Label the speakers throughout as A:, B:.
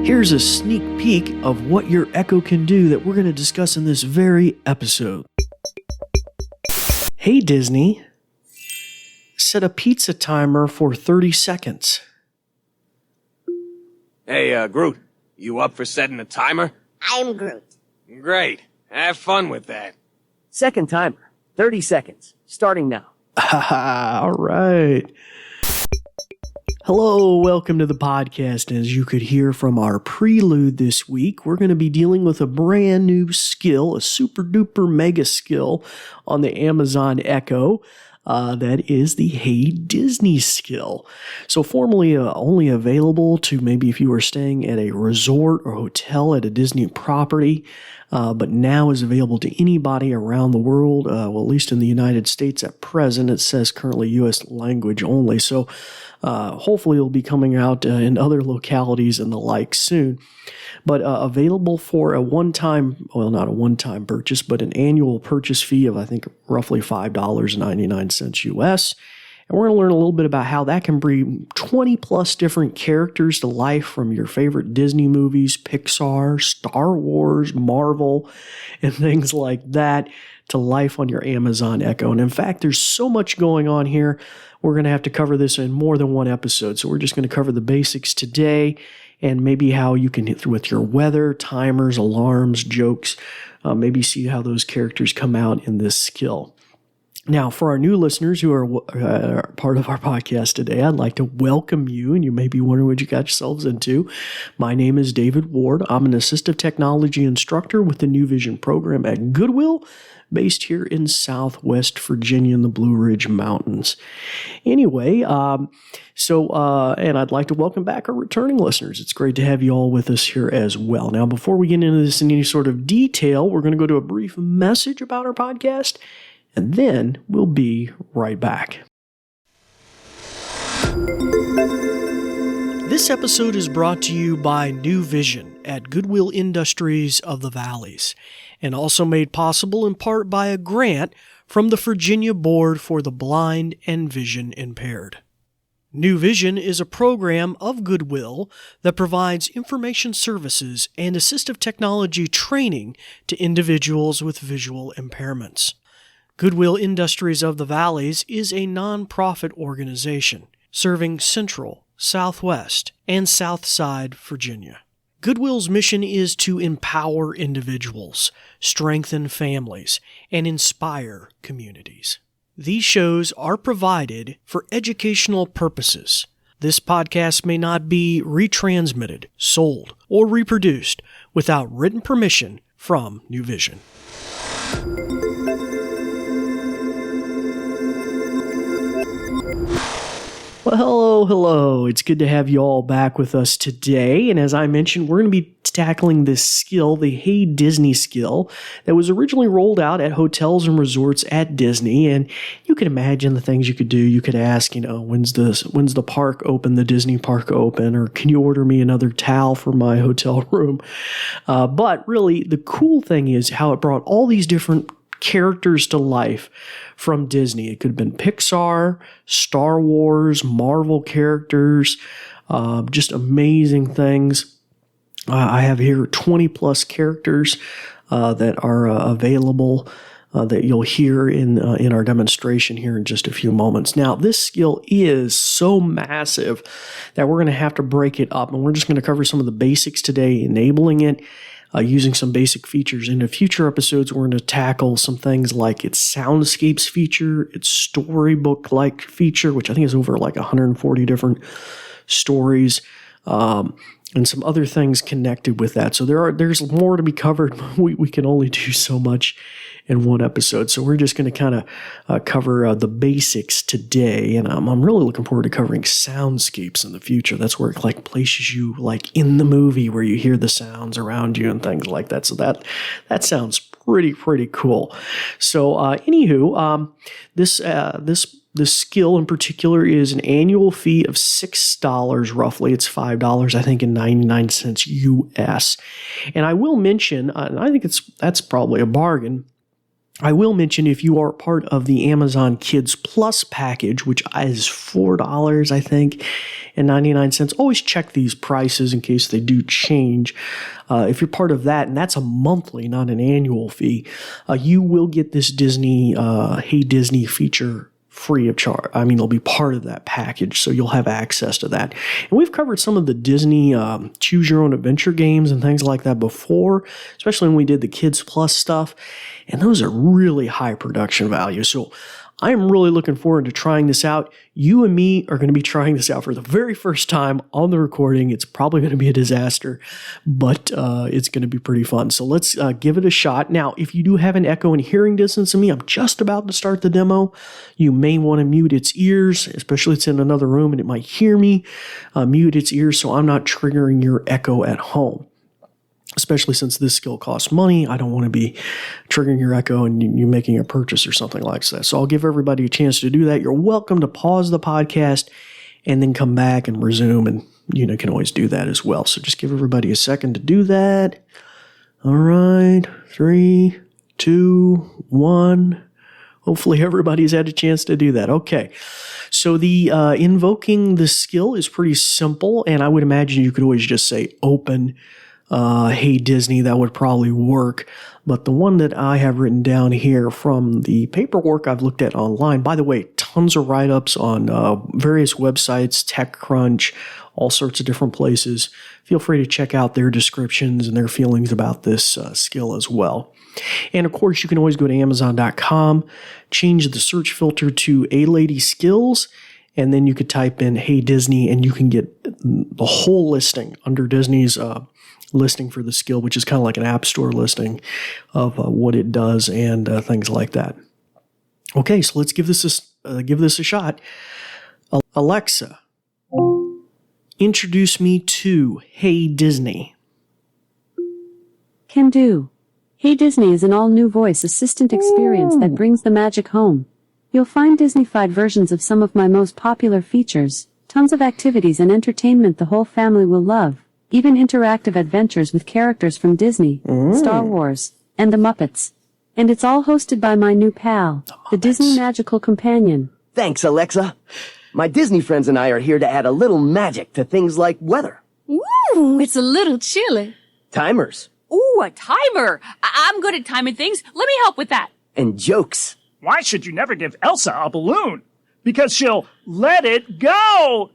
A: Here's a sneak peek of what your Echo can do that we're going to discuss in this very episode. Hey Disney, set a pizza timer for 30 seconds.
B: Hey, Groot, you up for setting a timer?
C: I'm Groot.
B: Great. Have fun with that.
C: Second timer. 30 seconds. Starting now.
A: All right. Hello, welcome to the podcast. As you could hear from our prelude this week, we're going to be dealing with a brand new skill, a super duper mega skill on the Amazon Echo. That is the Hey Disney skill. So formerly only available to maybe if you were staying at a resort or hotel at a Disney property, but now is available to anybody around the world, well, at least in the United States at present. It says currently U.S. language only. So hopefully it'll be coming out in other localities and the like soon. But available for a one-time, well, not a one-time purchase, but an annual purchase fee of, I think, roughly $5.99 US. And we're going to learn a little bit about how that can bring 20-plus different characters to life from your favorite Disney movies, Pixar, Star Wars, Marvel, and things like that to life on your Amazon Echo. And in fact, there's so much going on here, we're going to have to cover this in more than one episode. So we're just going to cover the basics today, and maybe how you can hit through with your weather, timers, alarms, jokes, maybe see how those characters come out in this skill. Now, for our new listeners who are part of our podcast today, I'd like to welcome you, and you may be wondering what you got yourselves into. My name is David Ward. I'm an assistive technology instructor with the New Vision program at Goodwill, based here in Southwest Virginia in the Blue Ridge Mountains. Anyway, and I'd like to welcome back our returning listeners. It's great to have you all with us here as well. Now, before we get into this in any sort of detail, we're going to go to a brief message about our podcast, and then we'll be right back. This episode is brought to you by New Vision at Goodwill Industries of the Valleys, and also made possible in part by a grant from the Virginia Board for the Blind and Vision Impaired. New Vision is a program of Goodwill that provides information services and assistive technology training to individuals with visual impairments. Goodwill Industries of the Valleys is a nonprofit organization serving Central, Southwest, and Southside Virginia. Goodwill's mission is to empower individuals, strengthen families, and inspire communities. These shows are provided for educational purposes. This podcast may not be retransmitted, sold, or reproduced without written permission from New Vision. Well, hello. It's good to have you all back with us today. And as I mentioned, we're going to be tackling this skill, the Hey Disney skill, that was originally rolled out at hotels and resorts at Disney. And you can imagine the things you could do. You could ask, when's the park open, the Disney park open, or can you order me another towel for my hotel room? But really, the cool thing is how it brought all these different characters to life from Disney. It could have been Pixar, Star Wars, Marvel characters, just amazing things. I have here 20 plus characters that are available that you'll hear in our demonstration here in just a few moments. Now, this skill is so massive that we're going to have to break it up, and we're just going to cover some of the basics today, enabling it, using some basic features. In the future episodes, we're going to tackle some things like its soundscapes feature, its storybook-like feature, which I think is over like 140 different stories, and some other things connected with that. So there's more to be covered. We can only do so much in one episode. So we're just going to kind of cover the basics today. And I'm really looking forward to covering soundscapes in the future. That's where it like places you like in the movie where you hear the sounds around you and things like that. So that sounds pretty cool. So anywho, this skill in particular is an annual fee of $6 roughly. It's $5, I think, and 99 cents US. And I will mention, and I think that's probably a bargain. I will mention if you are part of the Amazon Kids Plus package, which is $4, I think, $2,299. Always check these prices in case they do change. If you're part of that, and that's a monthly, not an annual fee, you will get this Disney, Hey Disney feature free of charge. I mean, it'll be part of that package, so you'll have access to that. And we've covered some of the Disney Choose Your Own Adventure games and things like that before, especially when we did the Kids Plus stuff, and those are really high production value. So I'm really looking forward to trying this out. You and me are going to be trying this out for the very first time on the recording. It's probably going to be a disaster, but it's going to be pretty fun. So let's give it a shot. Now, if you do have an echo and hearing distance of me, I'm just about to start the demo. You may want to mute its ears, especially if it's in another room and it might hear me. Mute its ears so I'm not triggering your echo at home. Especially since this skill costs money, I don't want to be triggering your echo and you making a purchase or something like that. So I'll give everybody a chance to do that. You're welcome to pause the podcast and then come back and resume, and you can always do that as well. So just give everybody a second to do that. All right, 3, 2, 1. Hopefully everybody's had a chance to do that. Okay, so the invoking the skill is pretty simple, and I would imagine you could always just say open Hey Disney. That would probably work. But the one that I have written down here from the paperwork I've looked at online, by the way, tons of write-ups on various websites, TechCrunch, all sorts of different places. Feel free to check out their descriptions and their feelings about this skill as well. And of course, you can always go to Amazon.com, change the search filter to A-Lady Skills, and then you could type in Hey Disney and you can get the whole listing under Disney's listing for the skill, which is kind of like an app store listing of what it does and things like that. Okay, so let's give this a shot. Alexa, introduce me to Hey Disney.
D: Can do. Hey Disney is an all-new voice assistant experience that brings the magic home. You'll find Disneyfied versions of some of my most popular features, tons of activities and entertainment the whole family will love. Even interactive adventures with characters from Disney, Star Wars, and the Muppets. And it's all hosted by my new pal, the Disney Magical Companion.
C: Thanks, Alexa. My Disney friends and I are here to add a little magic to things like weather.
E: Ooh, it's a little chilly.
C: Timers.
E: Ooh, a timer. I'm good at timing things. Let me help with that.
C: And jokes.
F: Why should you never give Elsa a balloon? Because she'll let it go!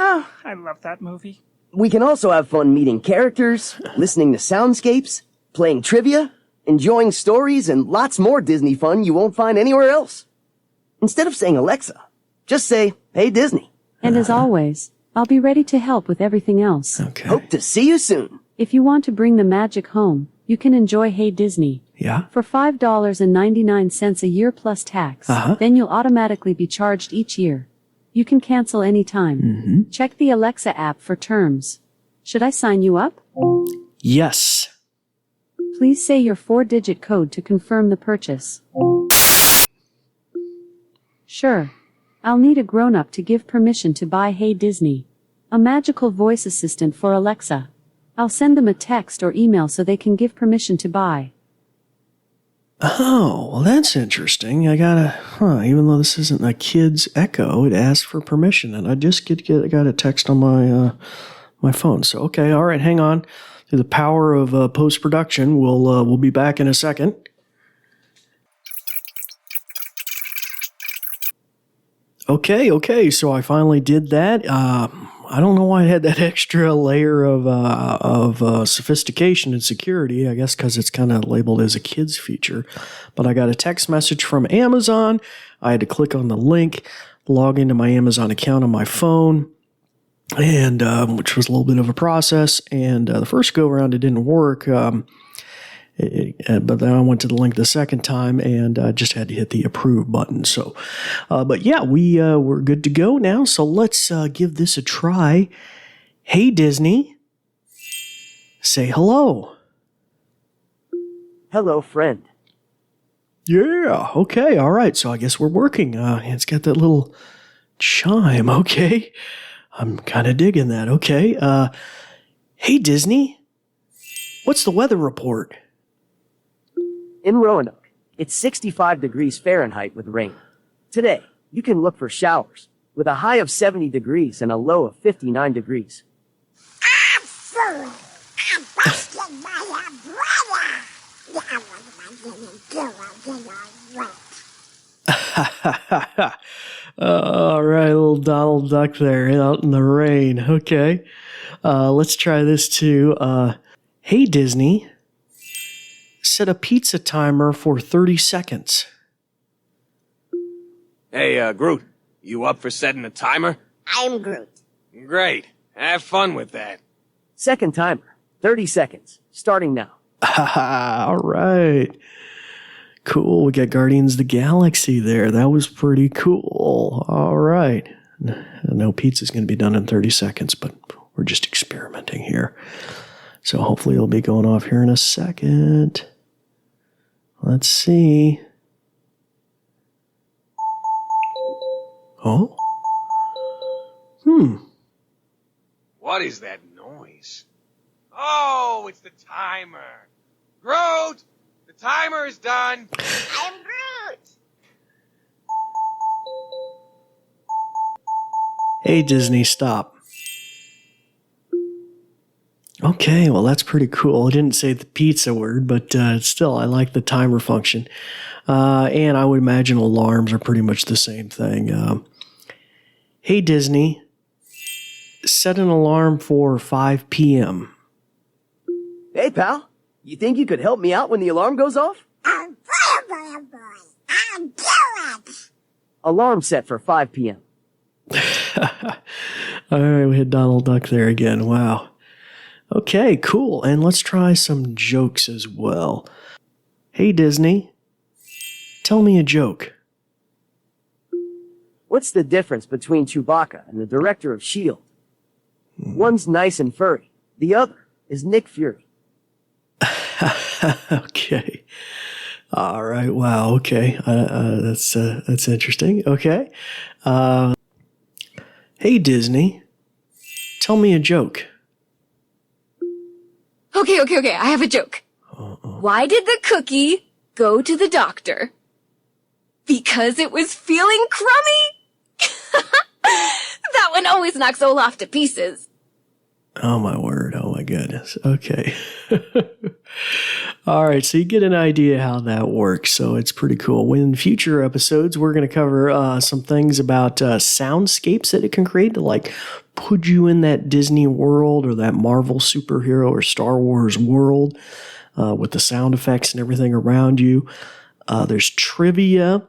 F: Oh, I love that movie.
C: We can also have fun meeting characters, listening to soundscapes, playing trivia, enjoying stories, and lots more Disney fun you won't find anywhere else. Instead of saying Alexa, just say, Hey Disney.
D: And as always, I'll be ready to help with everything else.
A: Okay.
C: Hope to see you soon.
D: If you want to bring the magic home, you can enjoy Hey Disney.
A: Yeah?
D: For $5.99 a year plus tax. Then you'll automatically be charged each year. You can cancel anytime. Check the Alexa app for terms. Should I sign you up?
A: Yes.
D: Please say your 4-digit code to confirm the purchase. Sure. I'll need a grown-up to give permission to buy Hey Disney, a magical voice assistant for Alexa. I'll send them a text or email so they can give permission to buy.
A: Oh, well, that's interesting. I even though this isn't a kid's Echo, it asked for permission, and I just got a text on my phone. So, okay, all right, hang on. Through the power of post-production, we'll be back in a second. Okay, so I finally did that. I don't know why I had that extra layer of sophistication and security. I guess because it's kind of labeled as a kids feature. But I got a text message from Amazon. I had to click on the link, log into my Amazon account on my phone, and which was a little bit of a process. And the first go around, it didn't work. But then I went to the link the second time and just had to hit the approve button. So, but yeah, we're good to go now. So let's give this a try. Hey, Disney. Say hello.
C: Hello, friend.
A: Yeah. Okay. All right. So I guess we're working. It's got that little chime. Okay. I'm kind of digging that. Okay. Hey, Disney. What's the weather report?
C: In Roanoke, it's 65 degrees Fahrenheit with rain. Today, you can look for showers, with a high of 70 degrees and a low of 59 degrees.
A: All right, little Donald Duck there out in the rain. Okay. Let's try this too. Hey, Disney, set a pizza timer for 30 seconds.
B: Hey, Groot, you up for setting a timer?
G: I'm Groot.
B: Great. Have fun with that.
C: Second timer, 30 seconds, starting now.
A: All right. Cool. We got Guardians of the Galaxy there. That was pretty cool. All right. I know pizza's going to be done in 30 seconds, but we're just experimenting here. So hopefully it'll be going off here in a second. Let's see. Oh?
B: What is that noise? Oh, it's the timer. Groot, the timer is done.
G: I'm Groot.
A: Hey, Disney, stop. Okay, well, that's pretty cool. I didn't say the pizza word, but still, I like the timer function. And I would imagine alarms are pretty much the same thing. Hey, Disney, set an alarm for 5 p.m.
C: Hey, pal, you think you could help me out when the alarm goes off?
G: I'll do it.
C: Alarm set for 5 p.m.
A: All right, we had Donald Duck there again. Wow. Okay, cool. And let's try some jokes as well. Hey, Disney, tell me a joke.
C: What's the difference between Chewbacca and the director of S.H.I.E.L.D.? One's nice and furry. The other is Nick Fury.
A: Okay. All right. Wow. Okay. That's interesting. Okay. Hey, Disney, tell me a joke.
E: Okay. I have a joke. Why did the cookie go to the doctor? Because it was feeling crummy. That one always knocks Olaf to pieces.
A: Oh, my word. Oh, my goodness. Okay. All right. So you get an idea how that works. So it's pretty cool. In future episodes, we're going to cover some things about soundscapes that it can create to like put you in that Disney world or that Marvel superhero or Star Wars world with the sound effects and everything around you. There's trivia.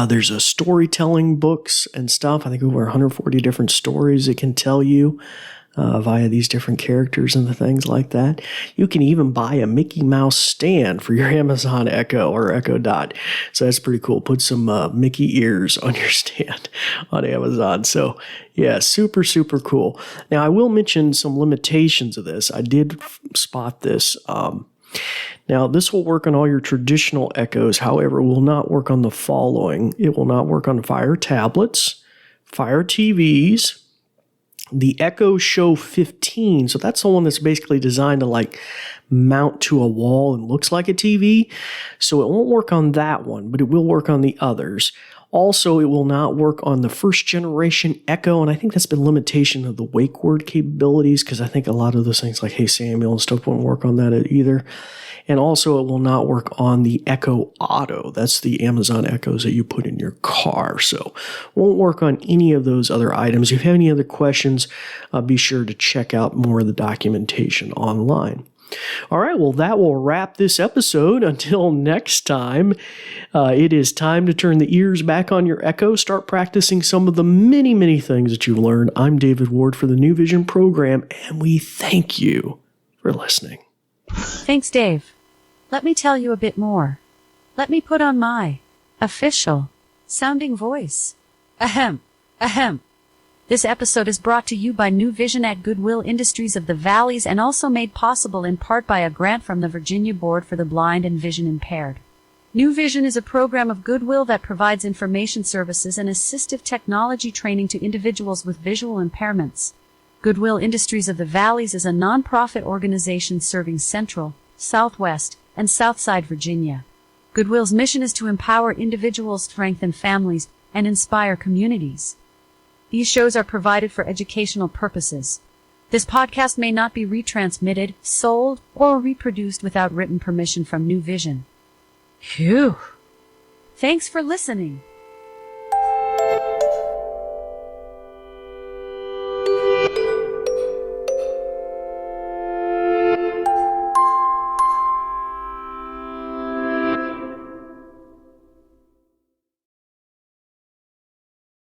A: There's a storytelling books and stuff. I think over 140 different stories it can tell you via these different characters and the things like that. You can even buy a Mickey Mouse stand for your Amazon Echo or Echo Dot. So that's pretty cool. Put some Mickey ears on your stand on Amazon. So yeah, super, super cool. Now I will mention some limitations of this. I did spot this. Now, this will work on all your traditional Echoes. However, it will not work on the following. It will not work on Fire tablets, Fire TVs, the Echo Show 15. So that's the one that's basically designed to like mount to a wall and looks like a TV. So it won't work on that one, but it will work on the others. Also, it will not work on the first generation Echo, and I think that's been limitation of the wake word capabilities because I think a lot of those things like Hey Samuel and stuff won't work on that either. And also, it will not work on the Echo Auto. That's the Amazon Echoes that you put in your car. So won't work on any of those other items. If you have any other questions, be sure to check out more of the documentation online. All right, well, that will wrap this episode. Until next time, it is time to turn the ears back on your Echo. Start practicing some of the many, many things that you've learned. I'm David Ward for the New Vision program, and we thank you for listening.
D: Thanks, Dave. Let me tell you a bit more. Let me put on my official sounding voice. Ahem. This episode is brought to you by New Vision at Goodwill Industries of the Valleys and also made possible in part by a grant from the Virginia Board for the Blind and Vision Impaired. New Vision is a program of Goodwill that provides information services and assistive technology training to individuals with visual impairments. Goodwill Industries of the Valleys is a nonprofit organization serving Central, Southwest, and Southside Virginia. Goodwill's mission is to empower individuals, strengthen families, and inspire communities. These shows are provided for educational purposes. This podcast may not be retransmitted, sold, or reproduced without written permission from New Vision. Phew. Thanks for listening.